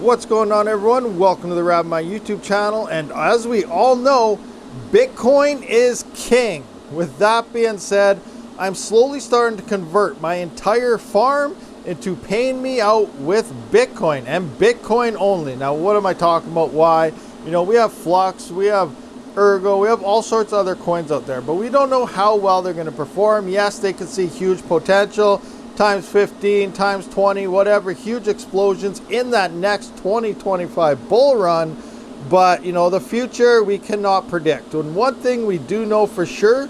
What's going on, everyone? Welcome to the RabidMining YouTube channel. And as we all know, Bitcoin is king. With that being said, I'm slowly starting to convert my entire farm into paying me out with Bitcoin and Bitcoin only. Now, what am I talking about? Why? You know, we have Flux, we have Ergo, we have all sorts of other coins out there, but we don't know how well they're going to perform. Yes, they can see huge potential, times 15, times 20, whatever, huge explosions in that next 2025 bull run. But, you know, the future we cannot predict. And one thing we do know for sure,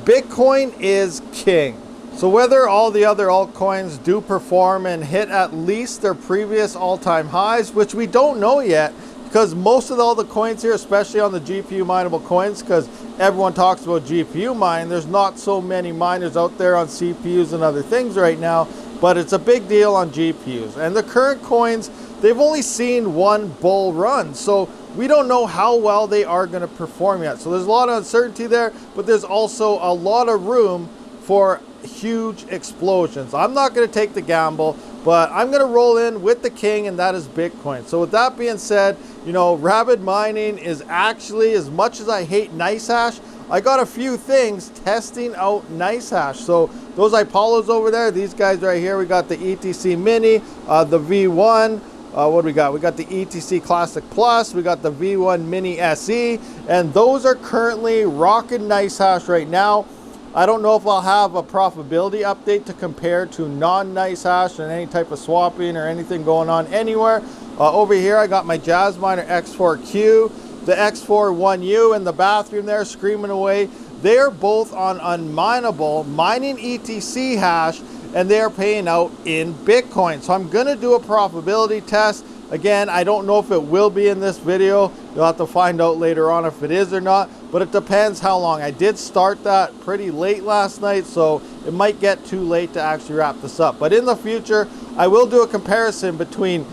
Bitcoin is king. So whether all the other altcoins do perform and hit at least their previous all-time highs, which we don't know yet, because most of all the coins here, especially on the GPU mineable coins, because everyone talks about GPU mining, there's not so many miners out there on CPUs and other things right now, but it's a big deal on GPUs. And the current coins, they've only seen one bull run, so we don't know how well they are going to perform yet. So there's a lot of uncertainty there, but there's also a lot of room for huge explosions. I'm not going to take the gamble, but I'm going to roll in with the king, and that is Bitcoin. So with that being said, you know, RabidMining is actually, as much as I hate NiceHash, I got a few things testing out NiceHash. So those Ipollos over there, these guys right here, we got the ETC Mini, the V1, what do we got? We got the ETC Classic Plus, we got the V1 Mini SE, and those are currently rocking NiceHash right now. I don't know if I'll have a profitability update to compare to non-NiceHash and any type of swapping or anything going on anywhere. Over here, I got my Jazzminer X4Q, the X4-1U in the bathroom there screaming away. They're both on Unminable, mining ETC hash, and they're paying out in Bitcoin. So I'm going to do a profitability test. Again, I don't know if it will be in this video. You'll have to find out later on if it is or not, but it depends how long. I did start that pretty late last night, so it might get too late to actually wrap this up. But in the future, I will do a comparison between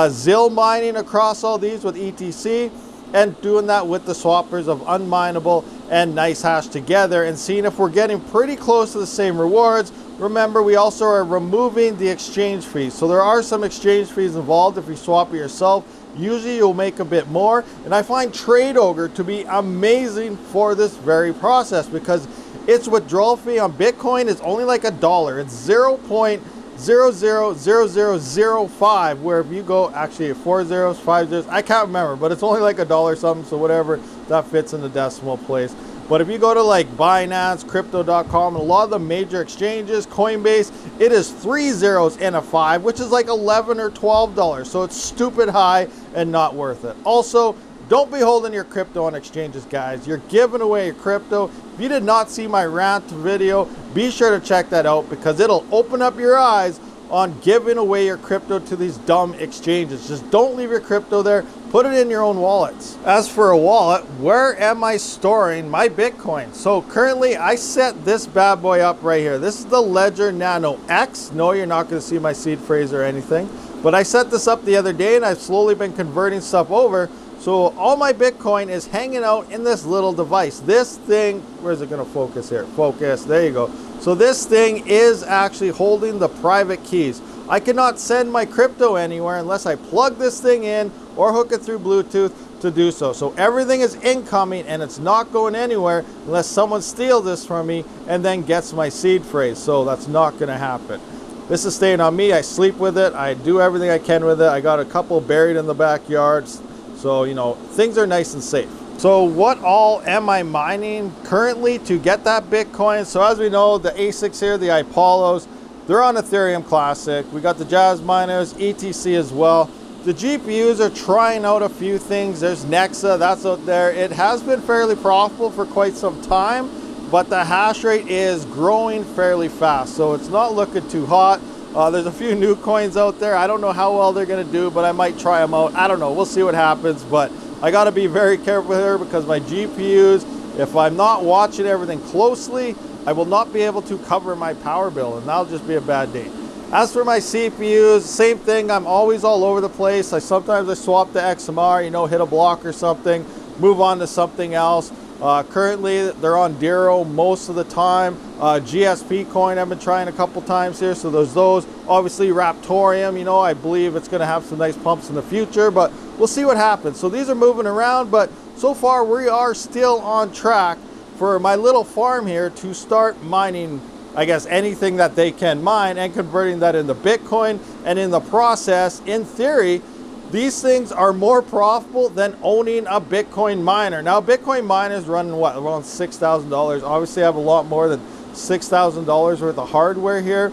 ZIL mining across all these with ETC and doing that with the swappers of Unminable and NiceHash together and seeing if we're getting pretty close to the same rewards. Remember, we also are removing the exchange fees. So there are some exchange fees involved if you swap it yourself. Usually you'll make a bit more. And I find TradeOgre to be amazing for this very process because its withdrawal fee on Bitcoin is only like $1. It's 0.000005, where if you go, actually 4 zeros, 5 zeros, I can't remember, but it's only like $1 something, so whatever, that fits in the decimal place. But if you go to like Binance, Crypto.com, and a lot of the major exchanges, Coinbase, it is 3 zeros and a 5, which is like $11 or $12. So it's stupid high and not worth it. Also, don't be holding your crypto on exchanges, guys. You're giving away your crypto. If you did not see my rant video, be sure to check that out because it'll open up your eyes on giving away your crypto to these dumb exchanges. Just don't leave your crypto there. Put it in your own wallets. As for a wallet, where am I storing my Bitcoin? So currently I set this bad boy up right here. This is the Ledger Nano X. No, you're not gonna see my seed phrase or anything, but I set this up the other day and I've slowly been converting stuff over. So all my Bitcoin is hanging out in this little device. This thing, where's it gonna focus here? Focus, there you go. So this thing is actually holding the private keys. I cannot send my crypto anywhere unless I plug this thing in or hook it through Bluetooth to do so. So everything is incoming and it's not going anywhere unless someone steals this from me and then gets my seed phrase. So that's not gonna happen. This is staying on me. I sleep with it. I do everything I can with it. I got a couple buried in the backyard. So, you know, things are nice and safe. So what all am I mining currently to get that Bitcoin? So as we know, the ASICs here, the Ipollos, they're on Ethereum Classic. We got the Jazzminers, ETC as well. The GPUs are trying out a few things. There's Nexa, that's out there. It has been fairly profitable for quite some time, but the hash rate is growing fairly fast. So it's not looking too hot. There's a few new coins out there. I don't know how well they're gonna do, but I might try them out. I don't know, we'll see what happens, but I gotta be very careful here because my GPUs, if I'm not watching everything closely, I will not be able to cover my power bill and that'll just be a bad day. As for my CPUs, same thing, I'm always all over the place. Sometimes I swap the XMR, you know, hit a block or something, move on to something else. Currently, they're on Dero most of the time. GSP coin I've been trying a couple times here, so there's those. Obviously, Raptorium, you know, I believe it's going to have some nice pumps in the future, but we'll see what happens. So these are moving around, but so far we are still on track for my little farm here to start mining, I guess, anything that they can mine and converting that into Bitcoin. And in the process, in theory, these things are more profitable than owning a Bitcoin miner. Now, Bitcoin miners running what, around $6,000. Obviously, I have a lot more than $6,000 worth of hardware here.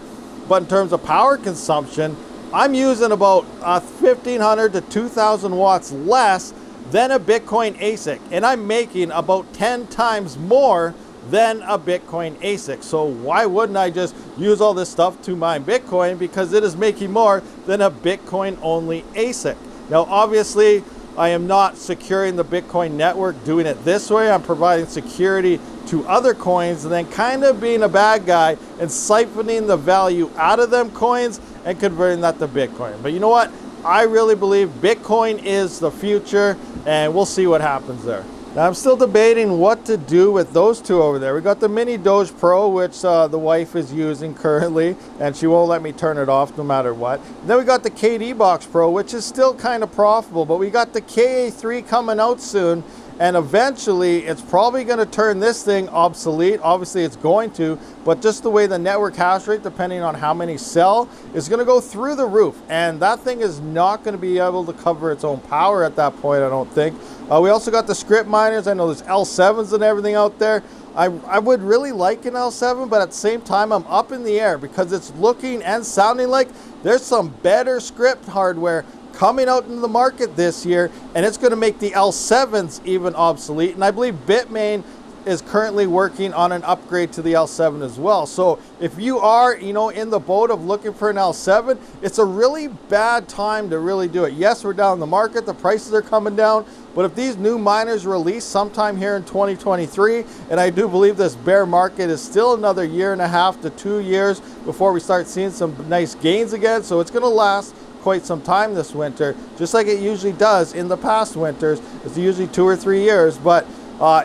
But in terms of power consumption, I'm using about 1,500 to 2,000 watts less than a Bitcoin ASIC. And I'm making about 10 times more than a Bitcoin ASIC. So why wouldn't I just use all this stuff to mine Bitcoin? Because it is making more than a Bitcoin only ASIC. Now, obviously, I am not securing the Bitcoin network doing it this way. I'm providing security to other coins and then kind of being a bad guy and siphoning the value out of them coins and converting that to Bitcoin. But you know what? I really believe Bitcoin is the future, and we'll see what happens there. Now, I'm still debating what to do with those two over there. We got the Mini Doge Pro, which the wife is using currently, and she won't let me turn it off no matter what. And then we got the KD Box Pro, which is still kind of profitable, but we got the KA3 coming out soon, and eventually it's probably going to turn this thing obsolete. Obviously, it's going to, but just the way the network hash rate, depending on how many sell, is going to go through the roof, and that thing is not going to be able to cover its own power at that point, I don't think. We also got the script miners. I know there's L7s and everything out there. I would really like an L7, but at the same time, I'm up in the air because it's looking and sounding like there's some better script hardware coming out into the market this year, and it's going to make the L7s even obsolete. And I believe Bitmain is currently working on an upgrade to the L7 as well. So if you are, you know, in the boat of looking for an L7, it's a really bad time to really do it. Yes, we're down in the market, the prices are coming down, but if these new miners release sometime here in 2023, and I do believe this bear market is still another 1.5 to 2 years before we start seeing some nice gains again, so it's going to last quite some time this winter, just like it usually does in the past winters. It's usually 2 or 3 years, but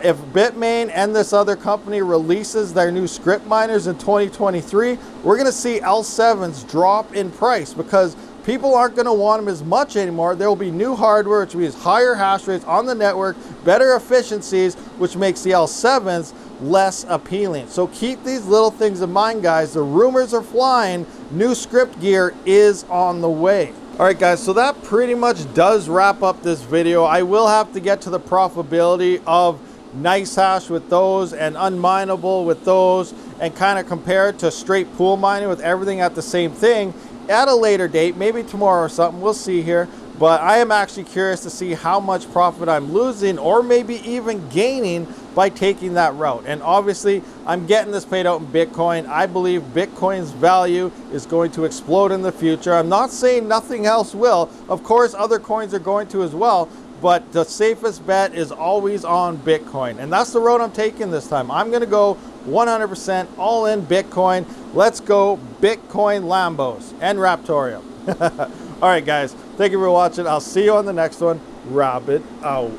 if Bitmain and this other company releases their new script miners in 2023, we're going to see L7s drop in price because people aren't going to want them as much anymore. There will be new hardware, which means higher hash rates on the network, better efficiencies, which makes the L7s less appealing. So keep these little things in mind, guys. The rumors are flying. New script gear is on the way. All right, guys, so that pretty much does wrap up this video. I will have to get to the profitability of NiceHash with those and Unminable with those and kind of compare it to straight pool mining with everything at the same thing at a later date, maybe tomorrow or something. We'll see here. But I am actually curious to see how much profit I'm losing or maybe even gaining by taking that route. And obviously, I'm getting this paid out in Bitcoin. I believe Bitcoin's value is going to explode in the future. I'm not saying nothing else will. Of course, other coins are going to as well. But the safest bet is always on Bitcoin. And that's the road I'm taking this time. I'm going to go 100% all in Bitcoin. Let's go Bitcoin Lambos and Raptorium. All right, guys. Thank you for watching. I'll see you on the next one. Rabid out.